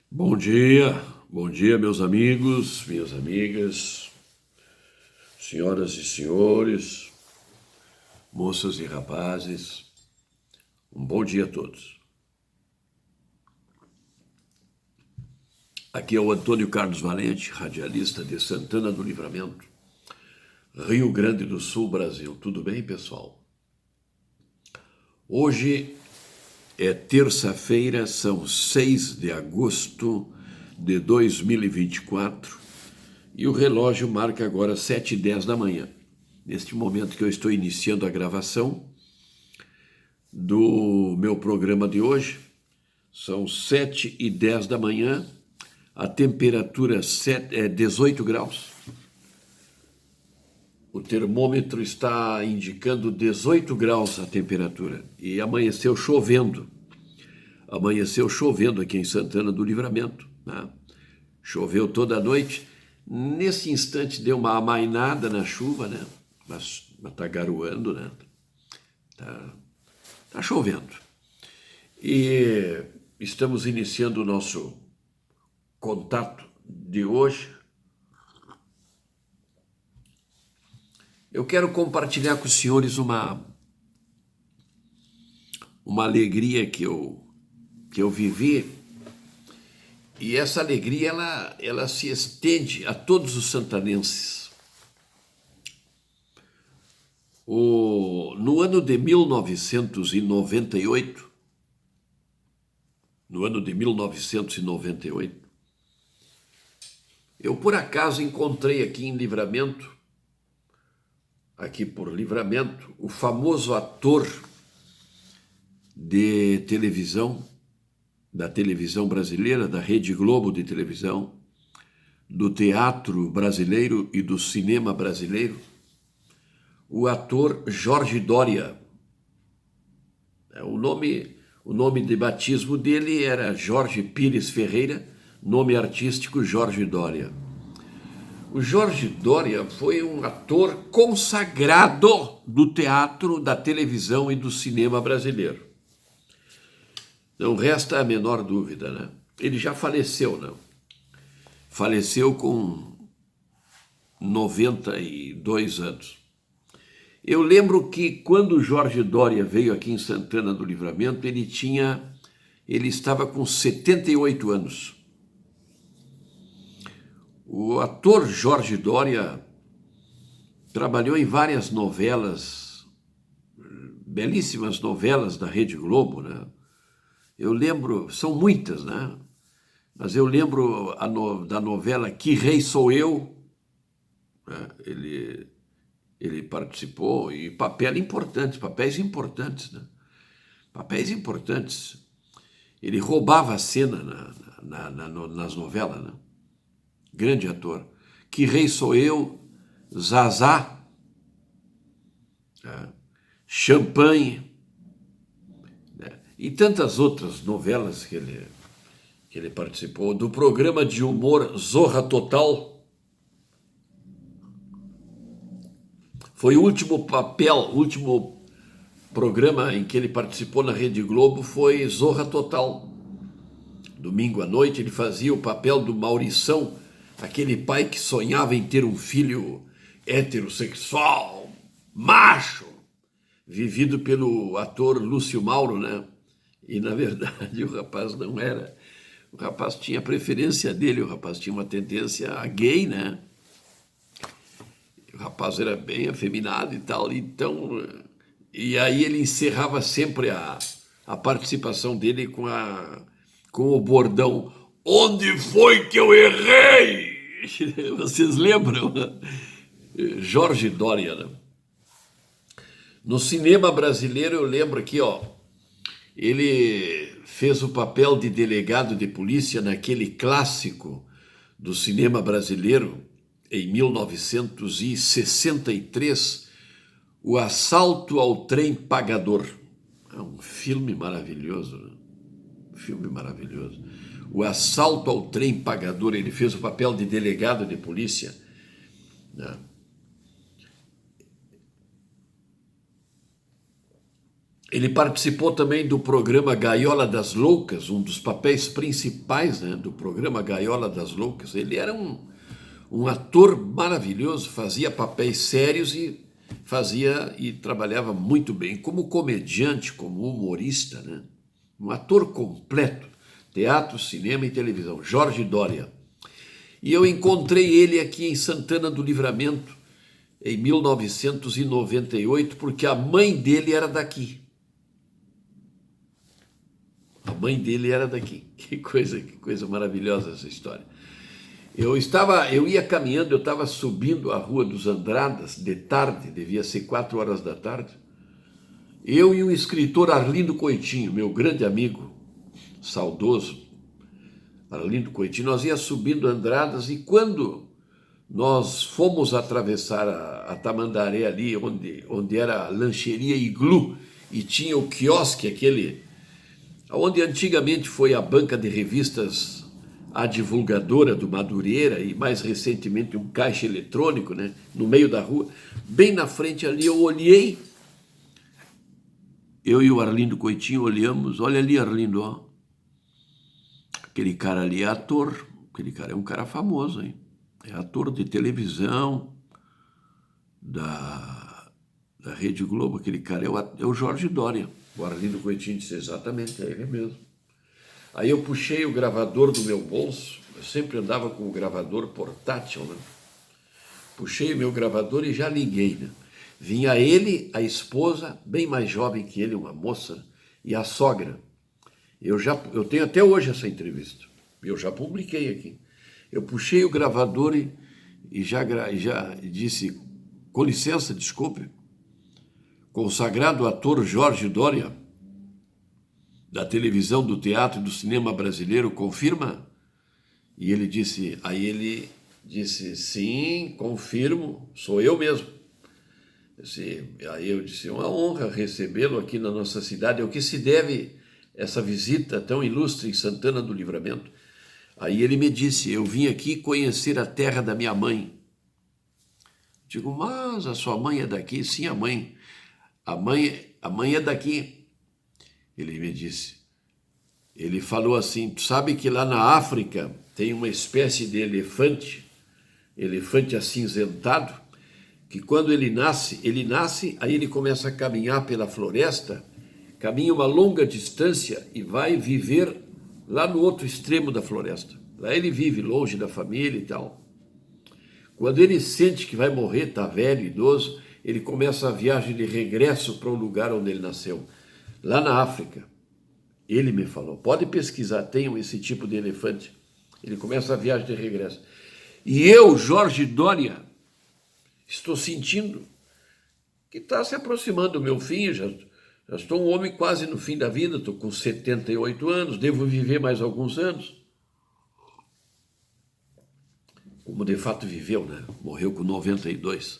Bom dia, meus amigos, minhas amigas, senhoras e senhores, moças e rapazes, um bom dia a todos. Aqui é o Antônio Carlos Valente, radialista de Santana do Livramento, Rio Grande do Sul, Brasil. Tudo bem, pessoal? Hoje é terça-feira, são 6 de agosto de 2024 e o relógio marca agora 7h10 da manhã. Neste momento que eu estou iniciando a gravação do meu programa de hoje, são 7h10 da manhã, a temperatura é 18 graus. O termômetro está indicando 18 graus a temperatura e amanheceu chovendo. Amanheceu chovendo aqui em Santana do Livramento, né? Choveu toda a noite. Nesse instante deu uma amainada na chuva, né? Mas está garoando, né? Tá chovendo. E estamos iniciando o nosso contato de hoje. Eu quero compartilhar com os senhores uma alegria que eu vivi, e essa alegria ela se estende a todos os santanenses. No ano de 1998, eu por acaso encontrei aqui por Livramento, o famoso ator de televisão, da televisão brasileira, da Rede Globo de televisão, do teatro brasileiro e do cinema brasileiro, o ator Jorge Doria. O nome de batismo dele era Jorge Pires Ferreira, nome artístico Jorge Doria. O Jorge Doria foi um ator consagrado do teatro, da televisão e do cinema brasileiro. Não resta a menor dúvida, né? Ele já faleceu, não? Faleceu com 92 anos. Eu lembro que quando o Jorge Doria veio aqui em Santana do Livramento, ele estava com 78 anos. O ator Jorge Doria trabalhou em várias novelas, belíssimas novelas da Rede Globo, né? Eu lembro, são muitas, né? Mas eu lembro da novela Que Rei Sou Eu, né? Ele participou, e papéis importantes, né? Papéis importantes. Ele roubava a cena nas novelas, né? Grande ator. Que Rei Sou Eu, Zazá, né? Champanhe, né? E tantas outras novelas que ele participou, do programa de humor Zorra Total. Foi o último programa em que ele participou na Rede Globo, foi Zorra Total. Domingo à noite ele fazia o papel do Maurição, aquele pai que sonhava em ter um filho heterossexual, macho, vivido pelo ator Lúcio Mauro, né? E, na verdade, o rapaz não era. O rapaz tinha a preferência dele, o rapaz tinha uma tendência a gay, né? O rapaz era bem afeminado e tal, então... E aí ele encerrava sempre a participação dele com o bordão: onde foi que eu errei? Vocês lembram? Jorge Doria, né? No cinema brasileiro eu lembro aqui, ó, ele fez o papel de delegado de polícia naquele clássico do cinema brasileiro, em 1963, O Assalto ao Trem Pagador. É um filme maravilhoso, né? Um filme maravilhoso. O Assalto ao Trem Pagador, ele fez o papel de delegado de polícia, né? Ele participou também do programa Gaiola das Loucas, um dos papéis principais, né, do programa Gaiola das Loucas. Ele era um ator maravilhoso, fazia papéis sérios e trabalhava muito bem como comediante, como humorista, né? Um ator completo, teatro, cinema e televisão, Jorge Doria. E eu encontrei ele aqui em Santana do Livramento em 1998, porque a mãe dele era daqui. A mãe dele era daqui. Que coisa maravilhosa essa história. Eu ia caminhando, eu estava subindo a Rua dos Andradas, de tarde, devia ser 4 horas da tarde. Eu e o escritor Arlindo Coitinho, meu grande amigo, saudoso, Arlindo Coitinho, nós ia subindo Andradas e quando nós fomos atravessar a Tamandaré ali, onde era a lancheria Iglu e tinha o quiosque, aquele, onde antigamente foi a banca de revistas A Divulgadora do Madureira e mais recentemente um caixa eletrônico, né, no meio da rua, bem na frente ali eu olhei, eu e o Arlindo Coitinho olhamos, olha ali Arlindo, ó, aquele cara ali é ator, aquele cara é um cara famoso, hein? É ator de televisão da Rede Globo, aquele cara é o Jorge Doria. O Arlindo Coitinho disse, exatamente, é ele mesmo. Aí eu puxei o gravador do meu bolso, eu sempre andava com o gravador portátil, né? Puxei o meu gravador e já liguei, né? Vinha ele, a esposa, bem mais jovem que ele, uma moça, e a sogra. Eu tenho até hoje essa entrevista, eu já publiquei aqui. Eu puxei o gravador e já disse, com licença, desculpe, consagrado ator Jorge Doria, da televisão, do teatro e do cinema brasileiro, confirma? E ele disse, sim, confirmo, sou eu mesmo. Aí eu disse, é uma honra recebê-lo aqui na nossa cidade, ao que se deve essa visita tão ilustre em Santana do Livramento. Aí ele me disse, eu vim aqui conhecer a terra da minha mãe. Digo, mas a sua mãe é daqui? Sim, a mãe é daqui. Ele me disse, ele falou assim, tu sabe que lá na África tem uma espécie de elefante acinzentado, que quando ele nasce, aí ele começa a caminhar pela floresta, caminha uma longa distância e vai viver lá no outro extremo da floresta. Lá ele vive longe da família e tal. Quando ele sente que vai morrer, está velho, idoso, ele começa a viagem de regresso para o lugar onde ele nasceu. Lá na África. Ele me falou, pode pesquisar, tem esse tipo de elefante. Ele começa a viagem de regresso. E eu, Jorge Doria, estou sentindo que está se aproximando do meu fim, já estou um homem quase no fim da vida, estou com 78 anos, devo viver mais alguns anos. Como de fato viveu, né? Morreu com 92.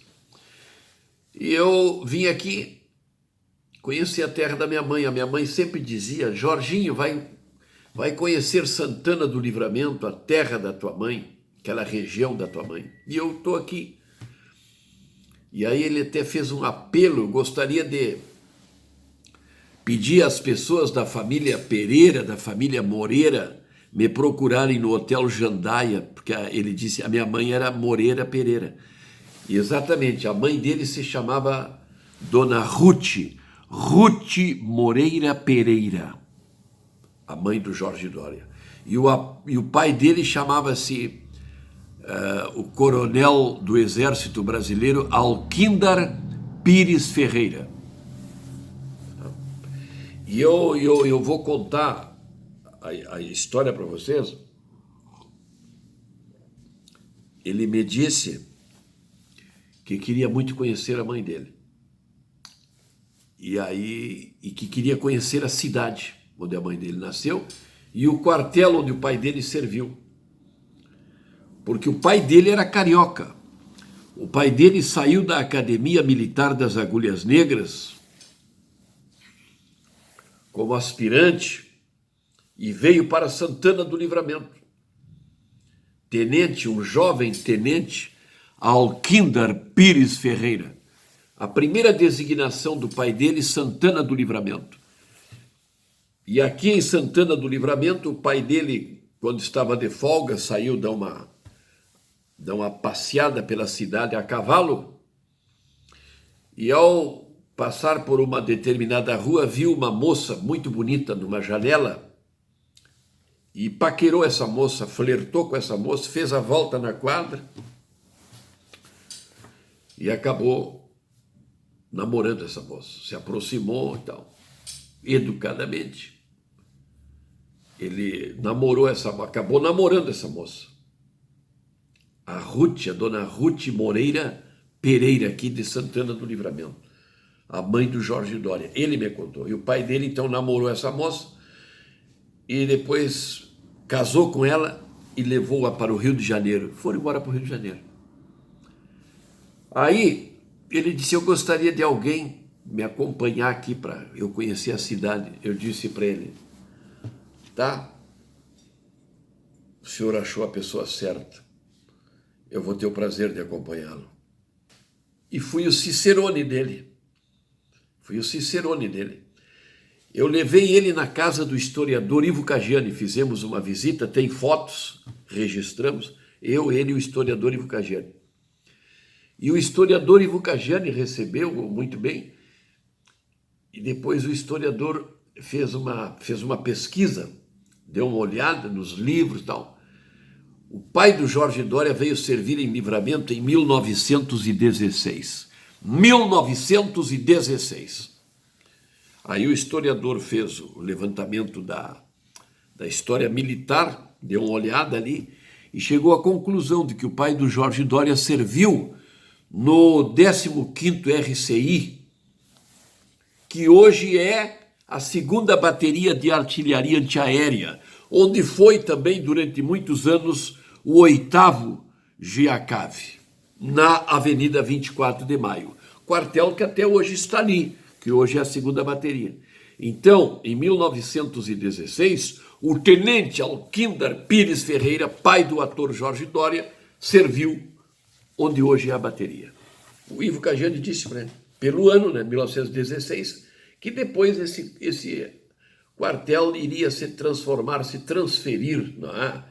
E eu vim aqui conhecer a terra da minha mãe. A minha mãe sempre dizia, Jorginho, vai conhecer Santana do Livramento, a terra da tua mãe, aquela região da tua mãe. E eu estou aqui. E aí ele até fez um apelo, eu gostaria de pedir às pessoas da família Pereira, da família Moreira, me procurarem no Hotel Jandaia, porque ele disse, a minha mãe era Moreira Pereira. E exatamente, a mãe dele se chamava Dona Ruth Moreira Pereira, a mãe do Jorge Doria. E o pai dele chamava-se o coronel do Exército Brasileiro, Alquindar Pires Ferreira. E eu vou contar a história para vocês. Ele me disse que queria muito conhecer a mãe dele. E que queria conhecer a cidade onde a mãe dele nasceu e o quartel onde o pai dele serviu. Porque o pai dele era carioca. O pai dele saiu da Academia Militar das Agulhas Negras como aspirante e veio para Santana do Livramento. Tenente, um jovem tenente, Alquindar Pires Ferreira. A primeira designação do pai dele, Santana do Livramento. E aqui em Santana do Livramento, o pai dele, quando estava de folga, saiu dar uma passeada pela cidade a cavalo, e ao passar por uma determinada rua, viu uma moça muito bonita numa janela, e paquerou essa moça, flertou com essa moça, fez a volta na quadra e acabou namorando essa moça. Se aproximou e tal, educadamente. Ele acabou namorando essa moça. A Ruth, a dona Ruth Moreira Pereira, aqui de Santana do Livramento, a mãe do Jorge Doria. Ele me contou. E o pai dele, então, namorou essa moça e depois casou com ela e levou-a para o Rio de Janeiro. Foram embora para o Rio de Janeiro. Aí ele disse: eu gostaria de alguém me acompanhar aqui para eu conhecer a cidade. Eu disse para ele: tá, o senhor achou a pessoa certa, eu vou ter o prazer de acompanhá-lo. E fui o cicerone dele. Eu levei ele na casa do historiador Ivo Caggiani, fizemos uma visita, tem fotos, registramos, eu, ele e o historiador Ivo Caggiani. E o historiador Ivo Caggiani recebeu muito bem, e depois o historiador fez uma pesquisa, deu uma olhada nos livros e tal. O pai do Jorge Doria veio servir em Livramento em 1916. 1916. Aí o historiador fez o levantamento da história militar, deu uma olhada ali e chegou à conclusão de que o pai do Jorge Doria serviu no 15º RCI, que hoje é a 2ª Bateria de Artilharia Antiaérea, onde foi também durante muitos anos o 8º GACAV, na Avenida 24 de Maio, quartel que até hoje está ali, que hoje é a 2ª Bateria. Então, em 1916, o tenente Alquindar Pires Ferreira, pai do ator Jorge Doria, serviu onde hoje é a bateria. O Ivo Caggiani disse para ele, pelo ano, 1916, que depois esse quartel iria se transferir, não é?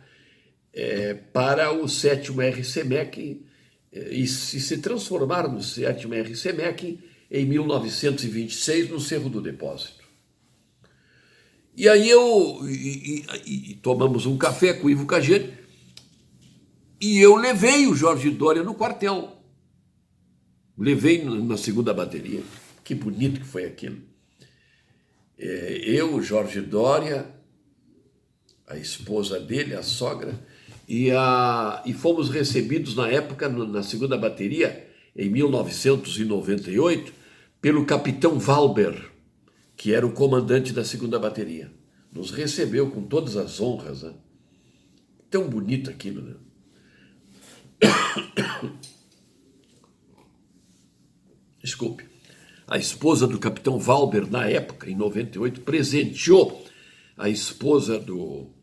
Para o 7º RCMEC e se transformar no 7º RCMEC em 1926 no Cerro do Depósito. E aí tomamos um café com o Ivo Caggiani e eu levei o Jorge Doria no quartel. Levei na 2ª Bateria. Que bonito que foi aquilo. Eu, o Jorge Doria, a esposa dele, a sogra, e fomos recebidos na época, na 2ª Bateria, em 1998, pelo capitão Valber, que era o comandante da 2ª Bateria. Nos recebeu com todas as honras, né? Tão bonito aquilo, né? Desculpe. A esposa do capitão Valber, na época, em 98, presenteou a esposa do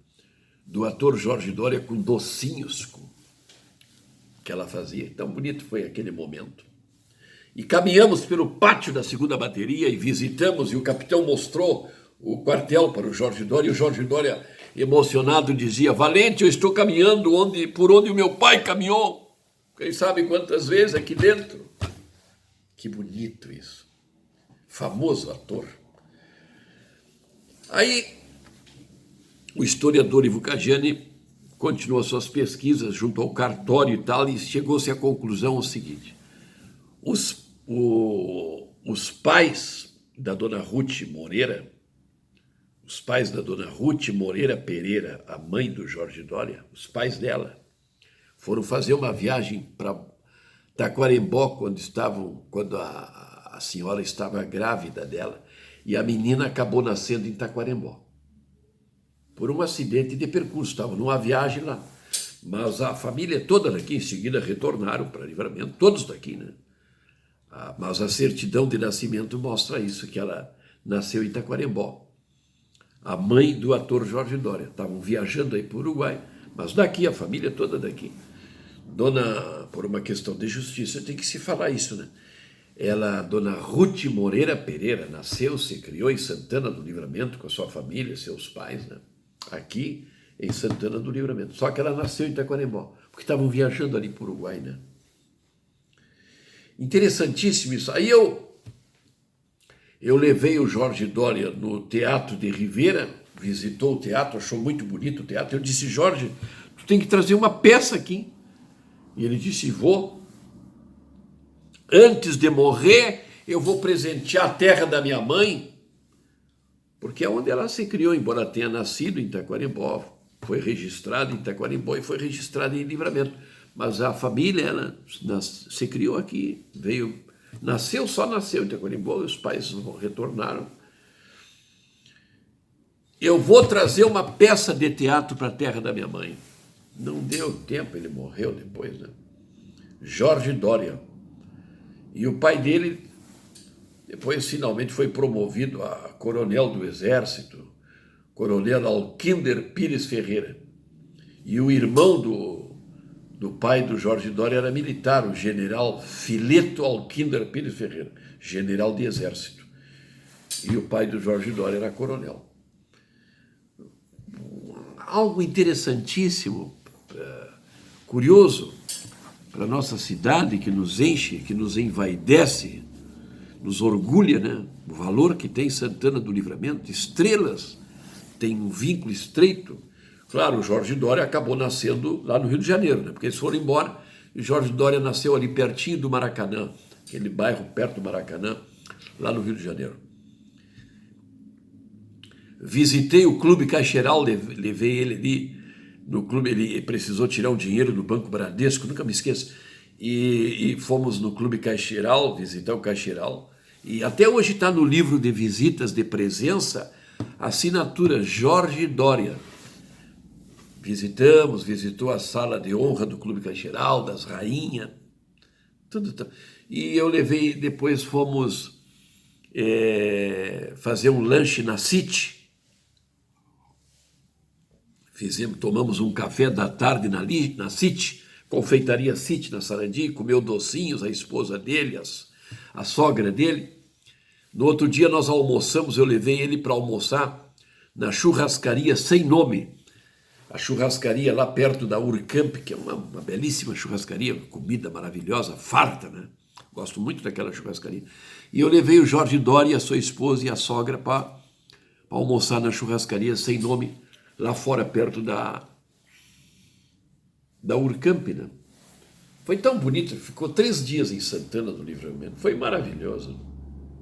ator Jorge Doria com docinhos que ela fazia. Tão bonito foi aquele momento. E caminhamos pelo pátio da 2ª Bateria e visitamos, e o capitão mostrou o quartel para o Jorge Doria, e o Jorge Doria, emocionado, dizia: Valente, eu estou caminhando por onde o meu pai caminhou. Quem sabe quantas vezes aqui dentro. Que bonito isso. Famoso ator. Aí, o historiador Ivo Caggiani continuou suas pesquisas junto ao cartório e tal, e chegou-se à conclusão seguinte: os pais da dona Ruth Moreira, Pereira, a mãe do Jorge Doria, os pais dela, foram fazer uma viagem para Taquarembó, quando a senhora estava grávida dela, e a menina acabou nascendo em Taquarembó. Por um acidente de percurso, estavam numa viagem lá. Mas a família toda daqui, em seguida, retornaram para Livramento, todos daqui, né? Mas a certidão de nascimento mostra isso, que ela nasceu em Taquarembó. A mãe do ator Jorge Doria. Estavam viajando aí para o Uruguai, mas daqui, a família toda daqui. Por uma questão de justiça, tem que se falar isso, né? Ela, dona Ruth Moreira Pereira, nasceu, se criou em Santana do Livramento com a sua família, seus pais, né? Aqui em Santana do Livramento. Só que ela nasceu em Taquarembó, porque estavam viajando ali para o Uruguai, né? Interessantíssimo isso. Aí eu levei o Jorge Doria no Teatro de Rivera, visitou o teatro, achou muito bonito o teatro. Eu disse, Jorge, tu tem que trazer uma peça aqui. E ele disse, vou. Antes de morrer, eu vou presentear a terra da minha mãe, porque é onde ela se criou, embora tenha nascido em Taquarembó, foi registrada em Taquarembó e foi registrada em Livramento. Mas a família, ela se criou aqui, só nasceu em Taquarembó, os pais retornaram. Eu vou trazer uma peça de teatro para a terra da minha mãe. Não deu tempo, ele morreu depois, né? Jorge Doria. E o pai dele, depois finalmente foi promovido a coronel do Exército, coronel Alquinder Pires Ferreira. E o irmão do pai do Jorge Doria era militar, o general Fileto Alquinder Pires Ferreira, general de Exército. E o pai do Jorge Doria era coronel. Algo interessantíssimo, curioso, para a nossa cidade, que nos enche, que nos envaidece, nos orgulha, né? O valor que tem Santana do Livramento, estrelas, tem um vínculo estreito. Claro, o Jorge Doria acabou nascendo lá no Rio de Janeiro, né? Porque eles foram embora, e o Jorge Doria nasceu ali pertinho do Maracanã, aquele bairro perto do Maracanã, lá no Rio de Janeiro. Visitei o Clube Caixeral, levei ele ali no clube, ele precisou tirar um dinheiro do Banco Bradesco, nunca me esqueço, e fomos no Clube Caixeral, visitar o Caixeral, e até hoje está no livro de visitas de presença, assinatura Jorge Doria. Visitou a sala de honra do Clube Caixeral, das rainhas, tudo. E eu levei, depois fomos fazer um lanche na City. Tomamos um café da tarde na City, confeitaria City, na Sarandi, comeu docinhos, a esposa dele, a sogra dele. No outro dia nós almoçamos, eu levei ele para almoçar na churrascaria Sem Nome, a churrascaria lá perto da Urcamp, que é uma belíssima churrascaria, comida maravilhosa, farta, né? Gosto muito daquela churrascaria. E eu levei o Jorge Doria, a sua esposa e a sogra para almoçar na churrascaria Sem Nome, lá fora, perto da Urcamp, né? Foi tão bonito, ficou 3 dias em Santana do Livramento, foi maravilhoso,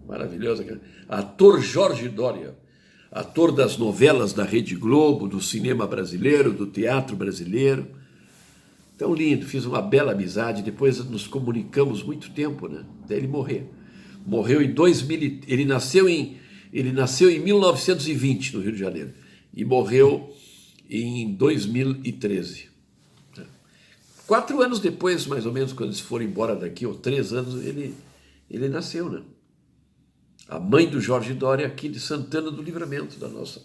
maravilhoso. Ator Jorge Doria, ator das novelas da Rede Globo, do cinema brasileiro, do teatro brasileiro, tão lindo, fiz uma bela amizade, depois nos comunicamos muito tempo, né? Até ele morreu em 2000, ele nasceu em 1920 no Rio de Janeiro, e morreu em 2013. 4 anos depois, mais ou menos, quando eles foram embora daqui, ou 3 anos, ele nasceu, né? A mãe do Jorge Doria, aqui de Santana do Livramento, da nossa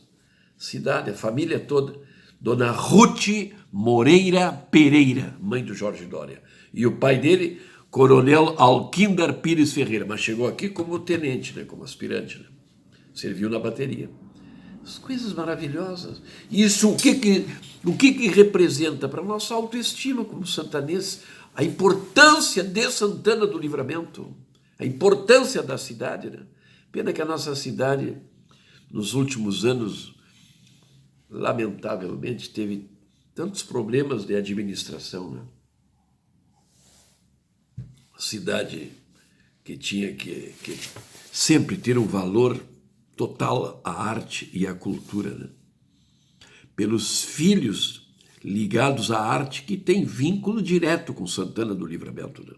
cidade, a família toda, dona Ruth Moreira Pereira, mãe do Jorge Doria. E o pai dele, coronel Alquinder Pires Ferreira, mas chegou aqui como tenente, né? Como aspirante, né? Serviu na bateria. As coisas maravilhosas. Isso, o que representa para a nossa autoestima como santanenses? A importância de Santana do Livramento, a importância da cidade, né? Pena que a nossa cidade, nos últimos anos, lamentavelmente, teve tantos problemas de administração, né? Cidade que tinha que sempre ter um valor total à arte e à cultura, né? Pelos filhos ligados à arte que tem vínculo direto com Santana do Livramento, né?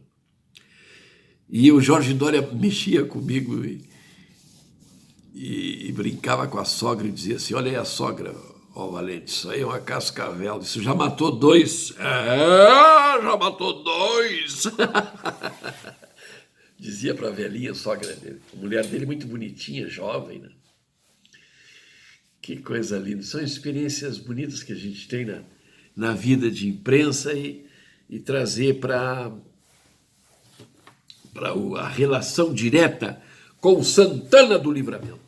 E o Jorge Doria mexia comigo e brincava com a sogra e dizia assim, olha aí a sogra, ó Valente, isso aí é uma cascavel, isso já matou 2. Já matou 2. Dizia para a velhinha sogra dele, a mulher dele muito bonitinha, jovem, né? Que coisa linda. São experiências bonitas que a gente tem na vida de imprensa e trazer para para a relação direta com Santana do Livramento,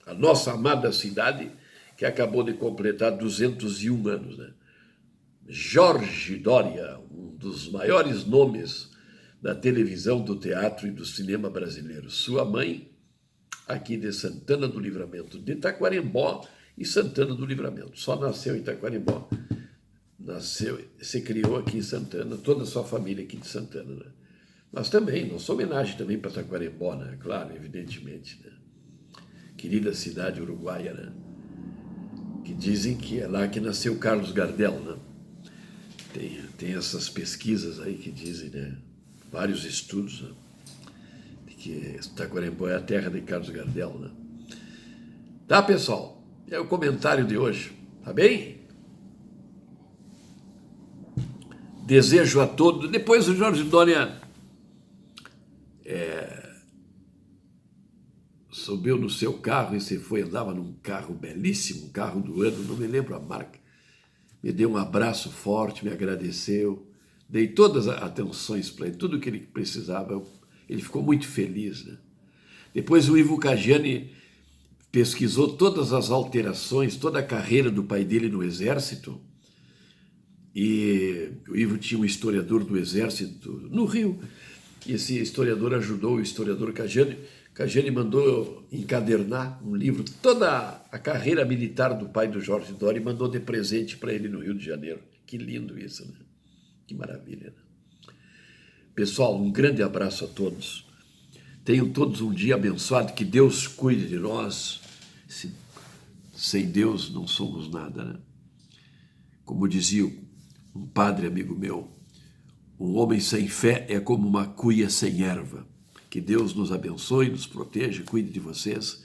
a nossa amada cidade que acabou de completar 201 anos, né? Jorge Doria, um dos maiores nomes da televisão, do teatro e do cinema brasileiro. Sua mãe, aqui de Santana do Livramento, de Taquarembó e Santana do Livramento. Só nasceu em Taquarembó. Nasceu, se criou aqui em Santana, toda a sua família aqui de Santana, né? Mas também, nossa homenagem também para Taquarembó, né? Claro, evidentemente, né? Querida cidade uruguaia, né? Que dizem que é lá que nasceu Carlos Gardel, né? Tem essas pesquisas aí que dizem, né? Vários estudos, né? De que Taquarembó é a terra de Carlos Gardel, né? Tá, pessoal? É o comentário de hoje, tá bem? Desejo a todos. Depois o Jorge Doria subiu no seu carro e se foi, andava num carro belíssimo, um carro do ano, não me lembro a marca. Me deu um abraço forte, me agradeceu, dei todas as atenções para ele, tudo que ele precisava. Ele ficou muito feliz, né? Depois o Ivo Caggiani pesquisou todas as alterações, toda a carreira do pai dele no Exército. E o Ivo tinha um historiador do Exército no Rio. E esse historiador ajudou o historiador Caggiani. Caggiani mandou encadernar um livro, toda a carreira militar do pai do Jorge Doria, e mandou de presente para ele no Rio de Janeiro. Que lindo isso, né? Que maravilha, né? Pessoal, um grande abraço a todos. Tenham todos um dia abençoado, que Deus cuide de nós. Sem Deus não somos nada, né? Como dizia um padre amigo meu, um homem sem fé é como uma cuia sem erva. Que Deus nos abençoe, nos proteja, cuide de vocês.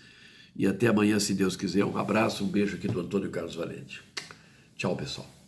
E até amanhã, se Deus quiser. Um abraço, um beijo aqui do Antônio Carlos Valente. Tchau, pessoal.